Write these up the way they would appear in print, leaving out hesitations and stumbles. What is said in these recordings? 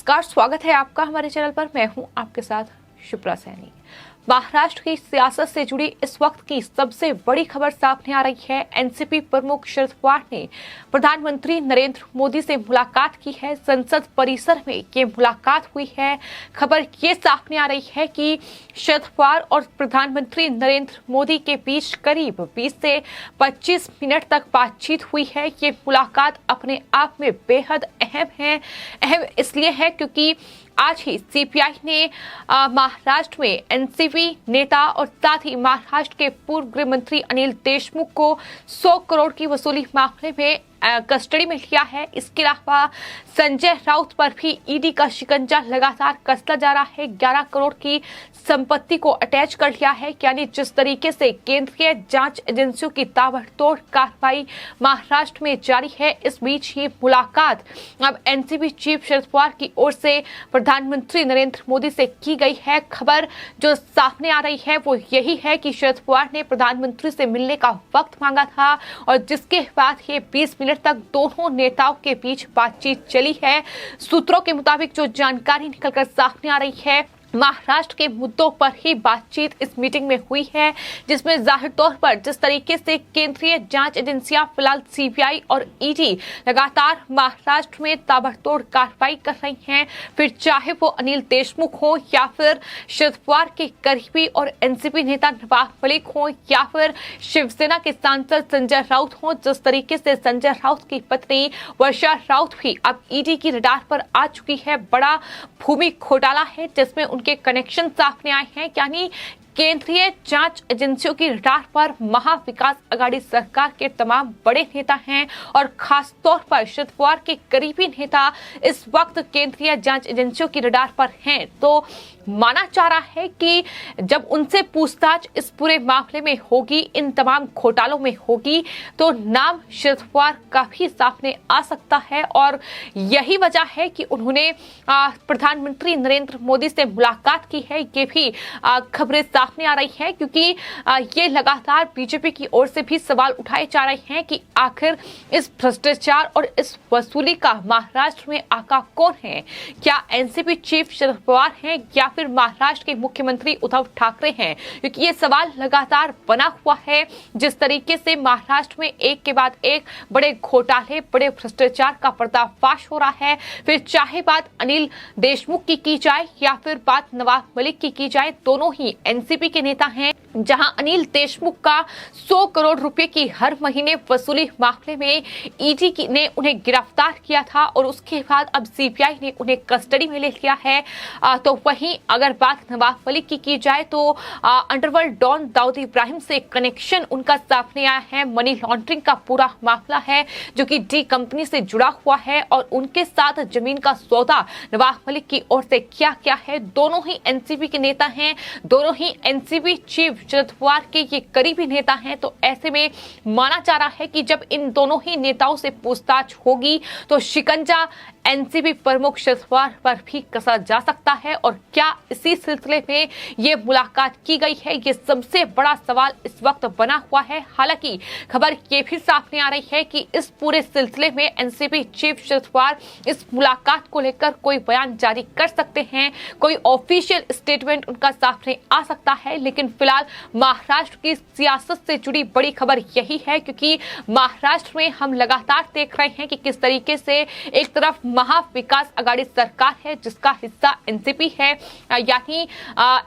नमस्कार, स्वागत है आपका हमारे चैनल पर। मैं हूं आपके साथ शिप्रा सैनी। महाराष्ट्र की सियासत से जुड़ी इस वक्त की सबसे बड़ी खबर सामने आ रही है। एनसीपी प्रमुख शरद पवार ने प्रधानमंत्री नरेंद्र मोदी से मुलाकात की है। संसद परिसर में ये मुलाकात हुई है। खबर ये सामने आ रही है कि शरद पवार और प्रधानमंत्री नरेंद्र मोदी के बीच करीब 20 से 25 मिनट तक बातचीत हुई है। ये मुलाकात अपने आप में बेहद अहम है। अहम इसलिए है क्योंकि आज ही सीपीआई ने महाराष्ट्र में एनसीपी नेता और साथ ही महाराष्ट्र के पूर्व गृह मंत्री अनिल देशमुख को 100 करोड़ की वसूली मामले में कस्टडी में लिया है। इसके अलावा संजय राउत पर भी ईडी का शिकंजा लगातार कसता जा रहा है। 11 करोड़ की संपत्ति को अटैच कर लिया है। यानी जिस तरीके से केंद्रीय जांच एजेंसियों की ताबड़तोड़ कार्रवाई महाराष्ट्र में जारी है, इस बीच ही मुलाकात अब एनसीपी चीफ शरद पवार की ओर से प्रधानमंत्री नरेंद्र मोदी से की गई है। खबर जो सामने आ रही है वो यही है कि शरद पवार ने प्रधानमंत्री से मिलने का वक्त मांगा था और जिसके बाद ये 20 मिनट तक दोनों नेताओं के बीच बातचीत चली है। सूत्रों के मुताबिक जो जानकारी निकलकर सामने आ रही है, महाराष्ट्र के मुद्दों पर ही बातचीत इस मीटिंग में हुई है, जिसमें जाहिर तौर पर जिस तरीके से केंद्रीय जांच एजेंसियां फिलहाल सीबीआई और ईडी लगातार महाराष्ट्र में ताबड़तोड़ कार्रवाई कर रही हैं, फिर चाहे वो अनिल देशमुख हो या फिर शरद पवार के करीबी और एनसीपी नेता नवाब मलिक हो या फिर शिवसेना के सांसद संजय राउत हो। जिस तरीके से संजय राउत की पत्नी वर्षा राउत भी अब ईडी की रडार पर आ चुकी है। बड़ा भूमि घोटाला है जिसमें उनके कनेक्शन सामने आए हैं। यानी केंद्रीय जांच एजेंसियों की रडार पर महाविकास अघाड़ी सरकार के तमाम बड़े नेता हैं और खास तौर पर शरद पवार के करीबी नेता इस वक्त केंद्रीय जांच एजेंसियों की रडार पर हैं। तो माना जा रहा है कि जब उनसे पूछताछ इस पूरे मामले में होगी, इन तमाम घोटालों में होगी, तो नाम शरद पवार का भी सामने आ सकता है और यही वजह है कि उन्होंने प्रधानमंत्री नरेंद्र मोदी से मुलाकात की है। ये भी खबरें सामने आ रही है क्योंकि ये लगातार बीजेपी की ओर से भी सवाल उठाए जा रहे हैं कि आखिर इस भ्रष्टाचार और इस वसूली का महाराष्ट्र में आका कौन है। क्या एनसीपी चीफ शरद पवार हैं या फिर महाराष्ट्र के मुख्यमंत्री उद्धव ठाकरे हैं, क्योंकि ये सवाल लगातार बना हुआ है। जिस तरीके से महाराष्ट्र में एक के बाद एक बड़े घोटाले, बड़े भ्रष्टाचार का पर्दाफाश हो रहा है, फिर चाहे बात अनिल देशमुख की जाए या फिर बात नवाब मलिक की जाए, दोनों ही एनसीपी के नेता हैं। जहां अनिल देशमुख का 100 करोड़ रुपए की हर महीने वसूली मामले में ईडी ने उन्हें गिरफ्तार किया था और उसके बाद अब सीबीआई ने उन्हें कस्टडी में ले लिया है। तो वहीं अगर बात नवाब मलिक की जाए तो अंडरवर्ल्ड डॉन दाऊद इब्राहिम से कनेक्शन उनका सामने आया है। मनी लॉन्ड्रिंग का पूरा मामला है जो कि डी कंपनी से जुड़ा हुआ है और उनके साथ जमीन का सौदा नवाब मलिक की ओर से क्या है। दोनों ही एनसीपी के नेता हैं, दोनों ही एनसीपी चीफ शरद पवार के ये करीबी नेता हैं। तो ऐसे में माना जा रहा है कि जब इन दोनों ही नेताओं से पूछताछ होगी तो शिकंजा एनसीपी प्रमुख शरद पवार पर भी कसा जा सकता है। और क्या इसी सिलसिले में ये मुलाकात की गई है, ये सबसे बड़ा सवाल इस वक्त बना हुआ है। हालांकि खबर ये भी सामने आ रही है कि इस पूरे सिलसिले में एनसीपी चीफ शरद पवार इस मुलाकात को लेकर कोई बयान जारी कर सकते हैं, कोई ऑफिशियल स्टेटमेंट उनका सामने आ सकता है। लेकिन फिलहाल महाराष्ट्र की सियासत से जुड़ी बड़ी खबर यही है क्योंकि महाराष्ट्र में हम लगातार देख रहे हैं कि किस तरीके से एक तरफ महाविकास अघाड़ी सरकार है जिसका हिस्सा एनसीपी है, यानी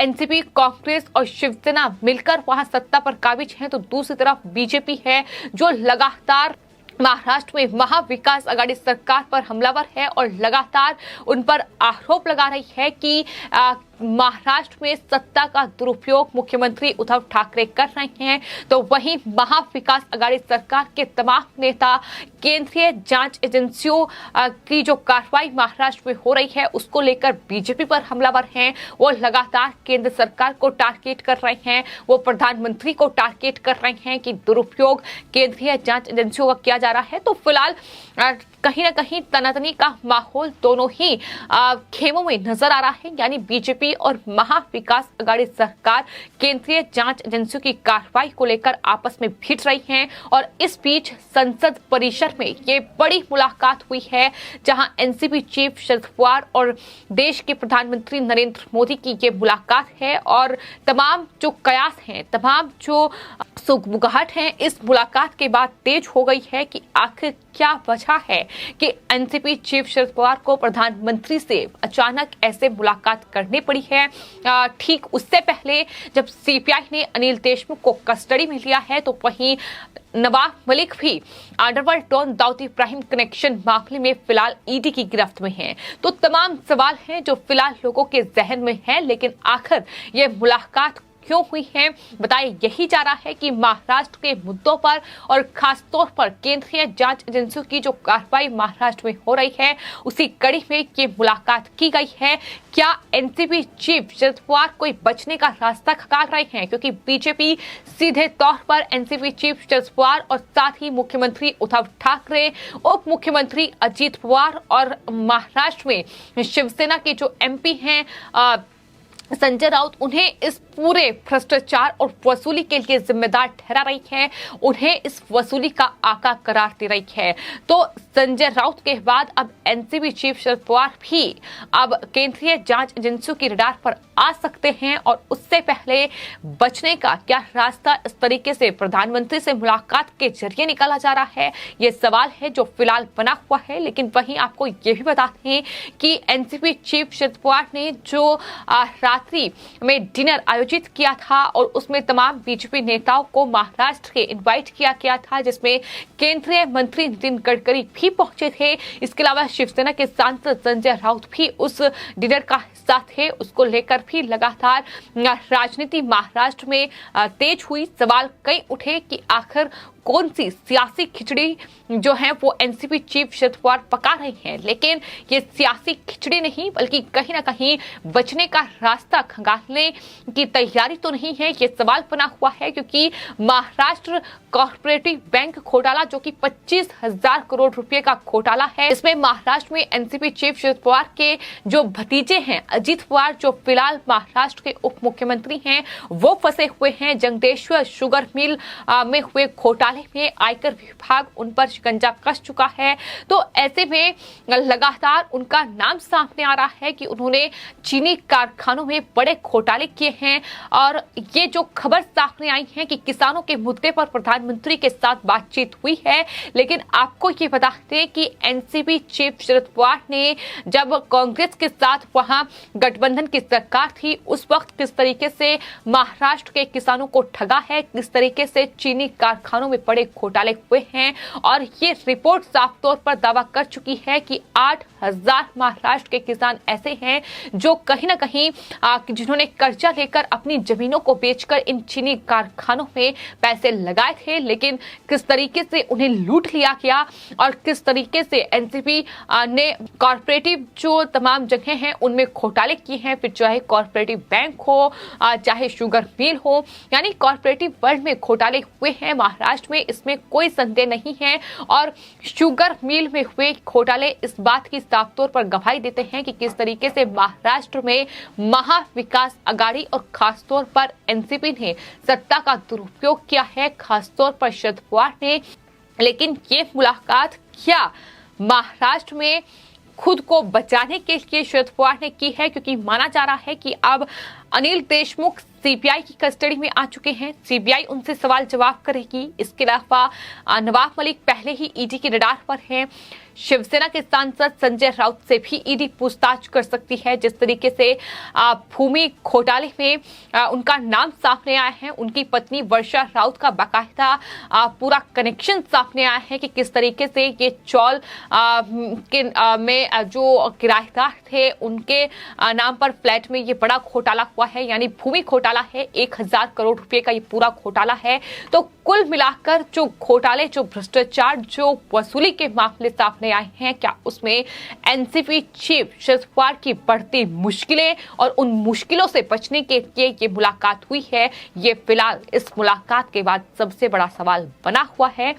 एनसीपी, कांग्रेस और शिवसेना मिलकर वहां सत्ता पर काबिज है, तो दूसरी तरफ बीजेपी है जो लगातार महाराष्ट्र में महाविकास अघाड़ी सरकार पर हमलावर है और लगातार उन पर आरोप लगा रही है कि महाराष्ट्र में सत्ता का दुरुपयोग मुख्यमंत्री उद्धव ठाकरे कर रहे हैं। तो वहीं महाविकास अघाड़ी सरकार के तमाम नेता केंद्रीय जांच एजेंसियों की जो कार्रवाई महाराष्ट्र में हो रही है उसको लेकर बीजेपी पर हमलावर हैं। वो लगातार केंद्र सरकार को टारगेट कर रहे हैं, वो प्रधानमंत्री को टारगेट कर रहे हैं कि दुरुपयोग केंद्रीय जांच एजेंसियों का किया जा रहा है। तो फिलहाल कहीं ना कहीं तनातनी का माहौल दोनों ही खेमों में नजर आ रहा है। यानी बीजेपी एनसीपी और महाविकास अघाड़ी सरकार केंद्रीय जांच एजेंसियों की कार्रवाई को लेकर आपस में भिड़ रही हैं और इस बीच संसद परिसर में ये बड़ी मुलाकात हुई है, जहां एनसीपी चीफ शरद पवार और देश के प्रधानमंत्री नरेंद्र मोदी की ये मुलाकात है और तमाम जो कयास हैं, तमाम जो सुगबुगाहट है इस मुलाकात के बाद तेज हो गई है कि आखिर क्या वजह है कि एनसीपी चीफ शरद पवार को प्रधानमंत्री से अचानक ऐसे मुलाकात करनी पड़ी है। ठीक उससे पहले जब सीपीआई ने अनिल देशमुख को कस्टडी में लिया है, तो वहीं नवाब मलिक भी underworld don Dawood Ibrahim connection मामले में फिलहाल ईडी की गिरफ्त में हैं। तो तमाम सवाल हैं जो फिलहाल लोगों के जहन में हैं, लेकिन आखिर ये मुलाकात क्यों हुई है, बताया यही जा रहा है कि महाराष्ट्र के मुद्दों पर और खासतौर पर केंद्रीय जांच एजेंसियों की जो कार्रवाई महाराष्ट्र में हो रही है, उसी कड़ी में ये मुलाकात की गई है। क्या एनसीपी चीफ शरद पवार कोई बचने का रास्ता खगाल रहे हैं, क्योंकि बीजेपी सीधे तौर पर एनसीपी चीफ शरद पवार और साथ ही मुख्यमंत्री उद्धव ठाकरे, उप मुख्यमंत्री अजीत पवार और महाराष्ट्र में शिवसेना के जो एमपी हैं संजय राउत, उन्हें इस पूरे भ्रष्टाचार और वसूली के लिए जिम्मेदार ठहरा रही है, उन्हें इस वसूली का आका करार दे रही है। तो संजय राउत के बाद अब एनसीबी चीफ शरद पवार भी अब केंद्रीय जांच एजेंसियों की रडार पर आ सकते हैं और उससे पहले बचने का क्या रास्ता इस तरीके से प्रधानमंत्री से मुलाकात के जरिए निकाला जा रहा है, ये सवाल है जो फिलहाल बना हुआ है। लेकिन वहीं आपको ये भी बताते हैं कि एनसीबी चीफ शरद पवार ने जो रात्रि में डिनर आयोजित किया था और उसमें तमाम बीजेपी नेताओं को महाराष्ट्र के इनवाइट किया गया था, जिसमें केंद्रीय मंत्री नितिन गडकरी भी पहुंचे थे। इसके अलावा शिवसेना के सांसद संजय राउत भी उस डिनर का हिस्सा थे। उसको लेकर भी लगातार राजनीति महाराष्ट्र में तेज हुई। सवाल कई उठे कि आखिर कौन सी सियासी खिचड़ी जो है वो एनसीपी चीफ शरद पवार पका रहे हैं, लेकिन ये सियासी खिचड़ी नहीं बल्कि कहीं ना कहीं बचने का रास्ता खंगालने की तैयारी तो नहीं है, ये सवाल बना हुआ है। क्योंकि महाराष्ट्र कॉर्पोरेटिव बैंक घोटाला जो कि 25,000 करोड़ रुपए का घोटाला है, इसमें महाराष्ट्र में एनसीपी चीफ शरद पवार के जो भतीजे हैं अजीत पवार, जो फिलहाल महाराष्ट्र के उप मुख्यमंत्री हैं, वो फंसे हुए हैं। जंगदेश्वर शुगर मिल में हुए घोटाले में आयकर विभाग उन पर शिकंजा कस चुका है। तो ऐसे में लगातार उनका नाम सामने आ रहा है कि उन्होंने चीनी कारखानों में बड़े घोटाले किए हैं। और ये जो खबर सामने आई है कि किसानों के मुद्दे पर प्रधानमंत्री के साथ बातचीत हुई है, लेकिन आपको ये बता दें कि एनसीपी चीफ शरद पवार ने जब कांग्रेस के साथ वहां गठबंधन की सरकार थी, उस वक्त किस तरीके से महाराष्ट्र के किसानों को ठगा है, किस तरीके से चीनी कारखानों में बड़े घोटाले हुए हैं। और ये रिपोर्ट साफ तौर पर दावा कर चुकी है कि 8,000 महाराष्ट्र के किसान ऐसे हैं जो कहीं ना कहीं जिन्होंने कर्जा लेकर अपनी जमीनों को बेचकर इन चीनी कारखानों में पैसे लगाए थे, लेकिन किस तरीके से उन्हें लूट लिया गया और किस तरीके से एनसीपी ने कॉर्पोरेटिव जो तमाम जगह हैं उनमें घोटाले किए हैं। फिर चाहे कॉर्पोरेटिव बैंक हो, चाहे शुगर मिल हो, यानी कॉर्पोरेटिव वर्ल्ड में घोटाले हुए हैं महाराष्ट्र में, इसमें कोई संदेह नहीं है। और शुगर मिल में हुए घोटाले इस बात की साफ तौर पर गवाही देते हैं कि किस तरीके से महाराष्ट्र में महाविकास अघाड़ी और खासतौर पर एनसीपी ने सत्ता का दुरुपयोग किया है, खासतौर पर शरद पवार ने। लेकिन ये मुलाकात क्या महाराष्ट्र में खुद को बचाने के लिए शरद पवार ने की है, क्योंकि माना जा रहा है कि अब अनिल देशमुख सीबीआई की कस्टडी में आ चुके हैं, सीबीआई उनसे सवाल जवाब करेगी। इसके अलावा नवाब मलिक पहले ही ईडी की रडार पर हैं। शिवसेना के सांसद संजय राउत से भी ईडी पूछताछ कर सकती है। जिस तरीके से भूमि घोटाले में उनका नाम सामने आया है, उनकी पत्नी वर्षा राउत का बाकायदा पूरा कनेक्शन सामने आया है कि किस तरीके से ये चौल में जो किराएदार थे उनके नाम पर फ्लैट में ये बड़ा घोटाला हुआ है, यानी भूमि घोटाला है। 1,000 करोड़ रुपए का ये पूरा घोटाला है। तो कुल मिलाकर जो घोटाले, जो भ्रष्टाचार, जो वसूली के मामले सामने आए हैं, क्या उसमें एनसीपी चीफ शरद पवार की बढ़ती मुश्किलें और उन मुश्किलों से बचने के लिए ये मुलाकात हुई है, ये फिलहाल इस मुलाकात के बाद सबसे बड़ा सवाल बना हुआ है।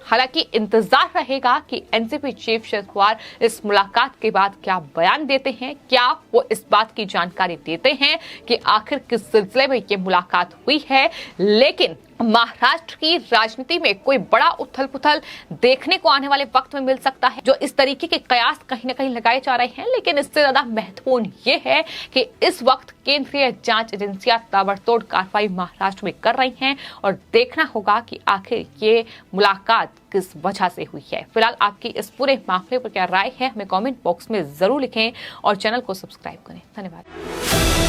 हालांकि इंतजार रहेगा कि एनसीपी चीफ शरद पवार इस मुलाकात के बाद क्या बयान देते हैं, क्या वो इस बात की जानकारी देते हैं कि आखिर किस सिलसिले में ये मुलाकात हुई है। लेकिन महाराष्ट्र की राजनीति में कोई बड़ा उथल पुथल देखने को आने वाले वक्त में मिल सकता है। जो इस तरीके के कयास कहीं ना कहीं लगाए जा रहे हैं, लेकिन इससे ज्यादा महत्वपूर्ण ये है कि इस वक्त केंद्रीय जांच एजेंसियां ताबड़तोड़ कार्रवाई महाराष्ट्र में कर रही हैं और देखना होगा कि आखिर ये मुलाकात किस वजह से हुई है। फिलहाल आपकी इस पूरे मामले पर क्या राय है, हमें कमेंट बॉक्स में जरूर लिखें और चैनल को सब्सक्राइब करें। धन्यवाद।